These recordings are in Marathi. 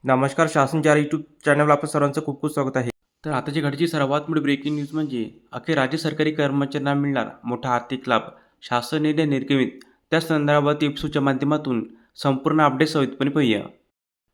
नमस्कार. शासन 4 यूट्यूब चॅनलवर आपलं सर्वांचं खूप खूप स्वागत आहे. तर आताची घडीची सर्वात मोठी ब्रेकिंग न्यूज म्हणजे अखेर राज्य सरकारी कर्मचाऱ्यांना मिळणार मोठा आर्थिक लाभ. शासन निर्णय निर्गमित. त्या संदर्भात एपिसोडच्या माध्यमातून संपूर्ण अपडेट सविस्तरपणे पाहूया.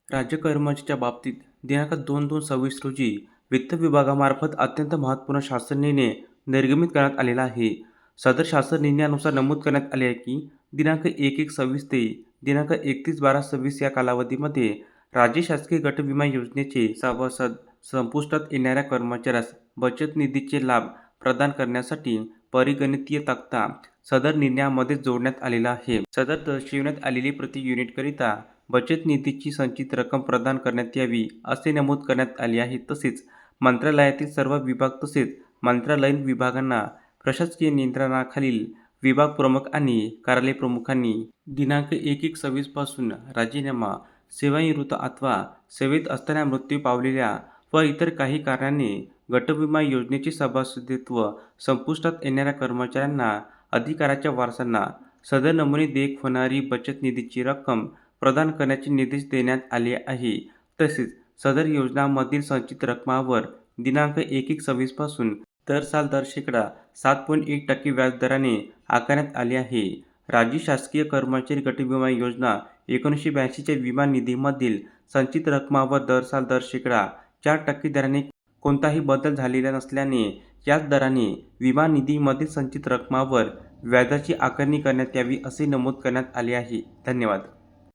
राज्य कर्मचाऱ्यांच्या बाबतीत दिनांक 2/2/26 रोजी वित्त विभागामार्फत अत्यंत महत्त्वपूर्ण शासन निर्णय निर्गमित करण्यात आलेला आहे. सदर शासन निर्णयानुसार नमूद करण्यात आले आहे की दिनांक 1/1/26 ते दिनांक 31/12/26 या कालावधीमध्ये राज्य शासकीय गट विमा योजनेचे सभासद संपुष्टात येणाऱ्या कर्मचाऱ्यास बचत निधीचे लाभ प्रदान करण्यासाठी परिगणितीय तक्ता सदर निर्णयामध्ये जोडण्यात आलेला आहे. सदर दर्शविण्यात आलेली प्रति युनिटकरिता बचत निधीची संचित रक्कम प्रदान करण्यात यावी असे नमूद करण्यात आले आहे. तसेच मंत्रालयातील सर्व विभाग तसेच मंत्रालयीन विभागांना प्रशासकीय नियंत्रणाखालील विभाग प्रमुख आणि कार्यालय प्रमुखांनी दिनांक 1/1/26 पासून राजीनामा, सेवानिवृत्त अथवा सेवेत असताना मृत्यू पावलेल्या व इतर काही कारणाने गटविमा योजनेचे सभासदत्व संपुष्टात येणाऱ्या कर्मचाऱ्यांना अधिकाराच्या वारसांना सदर नमुने देयक होणारी बचत निधीची रक्कम प्रदान करण्याचे निर्देश देण्यात आले आहे. तसेच सदर योजनांमधील संचित रकमावर दिनांक 1/1/26 पासून दर साल दर शेकडा 7.1% व्याजदराने आकारण्यात आले आहे. राज्य शासकीय कर्मचारी गटविमा योजना 1982च्या विमा निधीमधील संचित रकमावर दर साल दर शेकडा 4% दराने कोणताही बदल झालेला नसल्याने याच दराने विमा निधीमधील संचित रकमावर व्याजाची आकारणी करण्यात यावी असे नमूद करण्यात आले आहे. धन्यवाद.